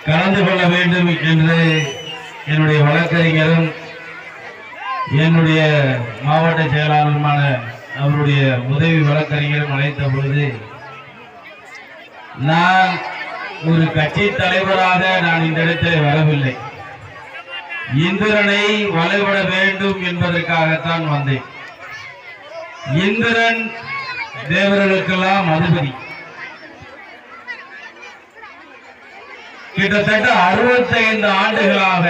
கலந்து கொள்ள வேண்டும் என்று என்னுடைய வழக்கறிஞரும் என்னுடைய மாவட்ட செயலாளருமான அவருடைய உதவி வழக்கறிஞரும் அழைத்த பொழுது நான் ஒரு கட்சி தலைவராக நான் இந்த இடத்தில் வரவில்லை. இந்திரனை வழிபட வேண்டும் என்பதற்காகத்தான் வந்தேன். இந்திரன் தேவர்களுக்கெல்லாம் அதிபதி. கிட்டத்தட்ட 65 ஆண்டுகளாக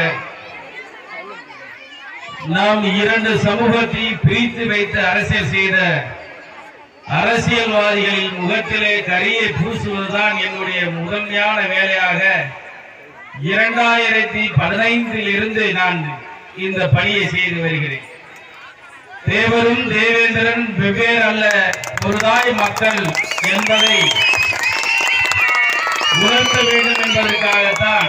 நாம் இரண்டு சமூகத்தை பிரித்து வைத்து அரசியல் செய்த அரசியல்வாதிகளின் முகத்திலே கரியை பூசுவதுதான் என்னுடைய முதன்மையான வேலையாக 2015 இருந்து நான் இந்த பணியை செய்து வருகிறேன். தேவரும் தேவேந்திரன் வெவ்வேறு அல்ல, ஒருதாய் மக்கள் என்பதை உணர்த்த வேண்டும் என்பதற்காகத்தான்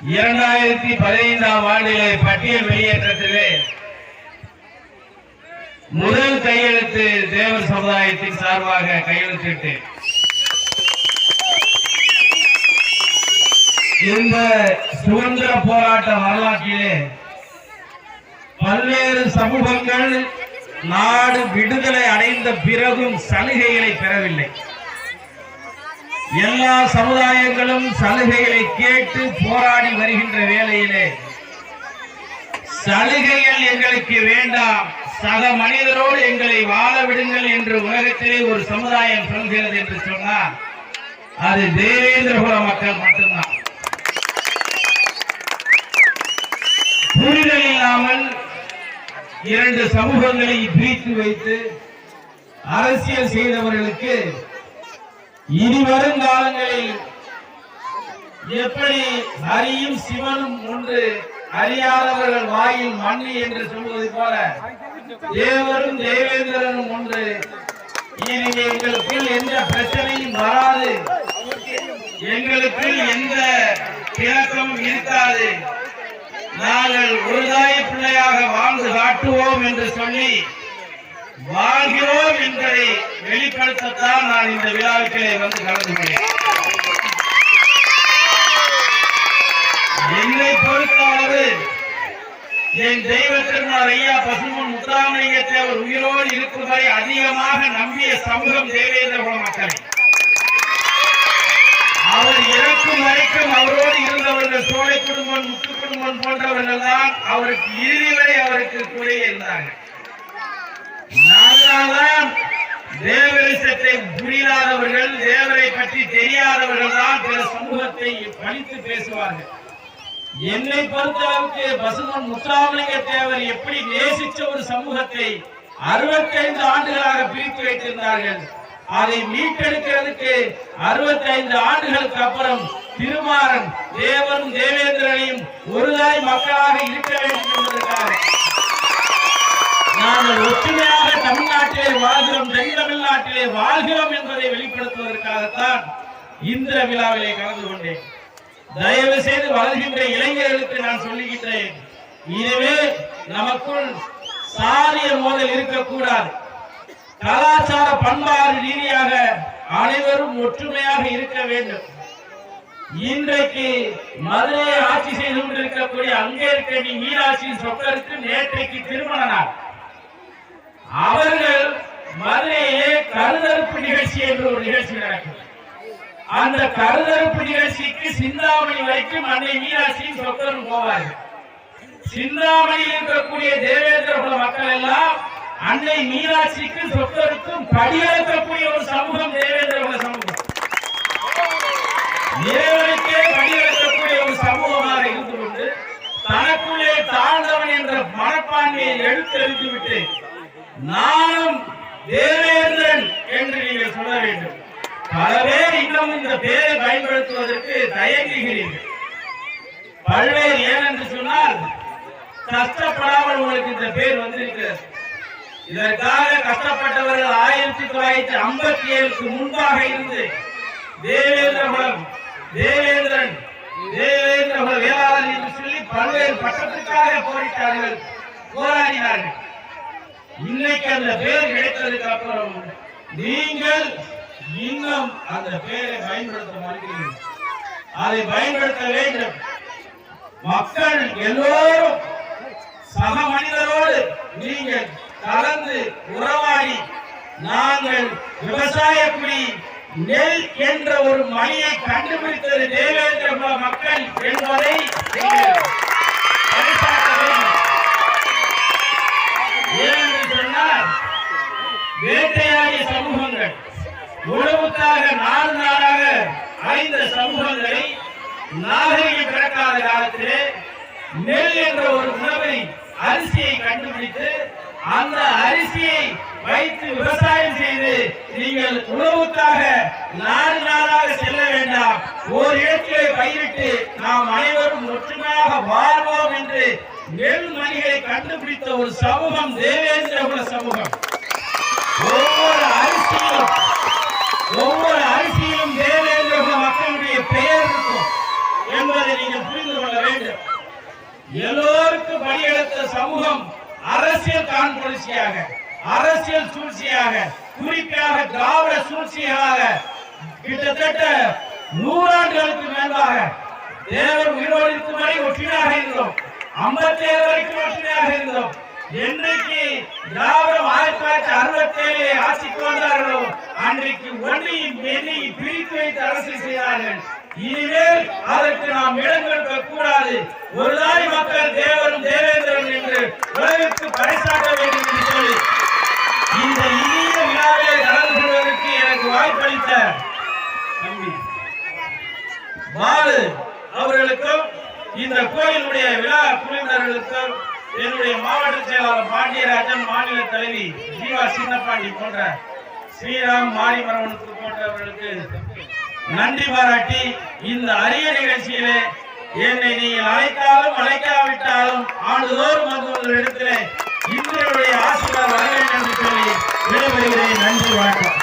2015ஆம் ஆண்டிலே பட்டியல் வெளியேற்றத்திலே முதல் கையெழுத்து தேவர் சமுதாயத்தின் சார்பாக கையெழுத்திட்டேன். இந்த சுதந்திர போராட்ட வரலாற்றிலே பல்வேறு சமூகங்கள் நாடு விடுதலை அடைந்த பிறகும் சலுகைகளை பெறவில்லை. எல்லா சமுதாயங்களும் சலுகைகளை கேட்டு போராடி வருகின்ற வேளையிலே சலுகைகள் எங்களுக்கு வேண்டாம், சக மனிதரோடு எங்களை வாழ விடுங்கள் என்று உலகத்திலே ஒரு சமுதாயம் சொல்கிறது என்று சொன்னால் அது தேவேந்திரகுல மக்கள் மட்டும்தான். புரிதல் இல்லாமல் இரண்டு சமூகங்களை பிரித்து வைத்து அரசியல் செய்தவர்களுக்கு இனி வரும் காலங்களில் எப்படி ஹரியும் சிவனும் ஒன்று, அறியாதவர்கள் வாயில் மண்ணி என்று சொல்வது போல தேவரும் தேவேந்திரனும் ஒன்று. இனி எங்களுக்குள் எந்த பிரச்சனையும் வராது, எங்களுக்குள் எந்த பிணக்கமும் இருக்காது, நாங்கள் ஒருதாய பிள்ளையாக வாழ்ந்து காட்டுவோம் என்று சொல்லி வாழ்கிறோம் என்பதை வெளிப்படுத்தத்தான் நான் இந்த விழாவிலே வந்து கலந்து கொண்டேன். என்னை பொறுத்தளவு என் தெய்வ திருநாள் ஐயா பசும்பொன் முத்துராமலிங்க தேவர் உயிரோடு இருக்கும் வரை அதிகமாக நம்பிய சமூகம் தேவேந்திரகுல மக்கள். அவர் இறக்கும் வரைக்கும் அவரோடு இருந்தவர்கள் சோலை குடும்பம், முத்து குடும்பம் போன்றவர்கள் தான் அவருக்கு இறுதி வரை அவருக்கு கூட இருந்தார்கள். நான்தான் தேவரிசத்தை புரியாதவர்கள், தேவரை பற்றி தெரியாதவர்கள் தான் பிற சமூகத்தை பழித்து பேசுவார்கள். என்னை பொறுத்தளவுக்கு பசும்பொன் முத்துராமலிங்க தேவர் எப்படி நேசிச்ச ஒரு சமூகத்தை 65 ஆண்டுகளாக பிரித்து வைத்திருந்தார்கள். அதை மீட்டெடுக்கிறதுக்கு 65 ஆண்டுகளுக்கு அப்புறம் திருமாறன் தேவரும் தேவேந்திரனையும் ஒருதாய் மக்களாக இருக்க வேண்டும் என்பதற்காக நாங்கள் ஒற்றுமையாக தமிழ்நாட்டிலே வாழ்கிறோம், தென் தமிழ்நாட்டிலே வாழ்கிறோம் என்பதை வெளிப்படுத்துவதற்காகத்தான் இந்த விழாவிலே கலந்து கொண்டேன். தயவு செய்து வளர்கின்ற இளைஞர்களுக்கு நான் சொல்லுகின்றேன், இதுவே நமக்குள் சாதிய மோதல் இருக்கக்கூடாது. கலாச்சார பண்பாடு ரீதியாக அனைவரும் ஒற்றுமையாக இருக்க வேண்டும். இன்றைக்கு மதுரையை ஆட்சி செய்து கொண்டிருக்கக்கூடிய அங்கேற்கனி மீனாட்சி சொக்கருக்கு நேற்றைக்கு திருமண நாள். அவர்கள் மதுரையிலே கருதறுப்பு நிகழ்ச்சி என்று ஒரு நிகழ்ச்சி நடக்கும். அந்த கருதறுப்பு நிகழ்ச்சிக்கு சிந்தாமணி வரைக்கும் அன்னை மீனாட்சியும் சொக்கரும் போவார்கள். சிந்தாமணியில் இருக்கக்கூடிய தேவேந்திரகுல மக்கள் எல்லாம் அன்னை மீனாட்சிக்கும் சொக்கருக்கும் படியெடுக்கக்கூடிய ஒரு சமூகம் தேவேந்திரகுல சமூகம். இறைவனுக்கே படியெடுக்கக்கூடிய ஒரு சமூகமாக இருந்து கொண்டு தனக்குள்ளே தாழ்ந்தவன் என்ற மனப்பான்மையை எடுத்தெறிந்துவிட்டு நானும் தேவேந்திரன் என்று நீங்கள் சொல்ல வேண்டும். பல பேர் இன்னும் இந்த பேரை பயன்படுத்துவதற்கு தயங்குகிறீர்கள். பல்வேறு ஏனென்று சொன்னால் கஷ்டப்படாமல் உங்களுக்கு இந்த பேர் வந்திருக்கிறது. இதற்காக கஷ்டப்பட்டவர்கள் 1957க்கு முன்பாக இருந்து தேவேந்திரகுலம், தேவேந்திரன், தேவேந்திரகுல வேளாளர் என்று சொல்லி பல்வேறு பட்டத்திற்காக போராடினார்கள். இன்னைக்கு அந்த பேர் கிடைத்ததுக்கு அப்புறம் நீங்கள் இன்னும் அந்த பேரை பயன்படுத்த மாட்டீர்கள். அதை பயன்படுத்த வேண்டும். மக்கள் எல்லோரும் சக மனிதரோடு நீங்கள் கலந்து உறவாடி நாங்கள் விவசாய குடி நெல் என்ற ஒரு மணியை கண்டுபிடித்தது தேவேந்திர மக்கள் என்பதை ஏனென்று சொன்னால் வேட்டையாடிய சமூகங்கள் உணவுக்காக நாடு நாடாக அழிந்த சமூகங்களை நாகரிகம் பிறக்காத காலத்திலே நெல் என்ற ஒரு உணவை அரிசியை கண்டுபிடித்து அந்த அரிசியை வைத்து விவசாயம் செய்து நீங்கள் உணவுக்காக நாடு நாடாக செல்ல வேண்டாம், ஒரு இடத்திலே பயிரிட்டு நாம் அனைவரும் ஒற்றுமையாக வாழ்வோம் என்று நெல் மணிகளை கண்டுபிடித்த ஒரு சமூகம் தேவேந்திரகுல சமூகம். ஒவ்வொரு அரிசியிலும் தேவேந்திரகுல மக்களுடைய பெயர் இருக்கும் என்பதை நீங்கள் புரிந்து கொள்ள வேண்டும். எல்லோருக்கும் பலியெடுத்த சமூகம் அரசியல் காழ்ப்புணர்ச்சியாக, அரசியல் சூழ்ச்சியாக, குறிப்பாக திராவிட சூழ்ச்சியாக கிட்டத்தட்ட 100 ஆண்டுகளுக்கு மேலாக தேவர் உயிரோடு இருக்கும் வரை ஒற்றுமையாக இருந்தோம். 57 வரைக்கும் ஒற்றுமையாக இருந்தோம். என்றைக்கு திராவிடம் 1967 ஆட்சிக்கு வந்தார்களோ அன்றைக்கு ஒன்றையும் எண்ணையும் பிரித்து வைத்து அரசியல் செய்தார்கள். இனிமேல் அதற்கு நாம் இடம் கொடுக்க கூடாது. ஒரு தாய் மக்கள் தேவரும் தேவேந்திரன் என்று உலகிற்கு பறைசாட்ட வேண்டும் என்று சொல்லி இந்த இனிய விழாவை கலந்து கொள்வதற்கு எனக்கு வாய்ப்பளித்த தம்பி பாலு அவர்களுக்கும் இந்த கோயிலுடைய விழா குழுவினர்களுக்கும் என்னுடைய மாவட்ட செயலாளர் பாண்டியராஜன், மாநில தலைவி ஜீவா சின்னப்பாண்டி போன்ற ஸ்ரீராம் மாரிமரவனுக்கு போன்றவர்களுக்கு நன்றி பாராட்டி இந்த அரிய நிகழ்ச்சியிலே என்னை நீங்கள் அழைத்தாலும் அழைக்காவிட்டாலும் ஆண்டுதோறும் வந்து உங்கள் இடத்திலே இந்திரனுடைய ஆசீர்வாதம் வர வேண்டும் என்று சொல்லி விடைபெறுகிறேன். நன்றி, வணக்கம்.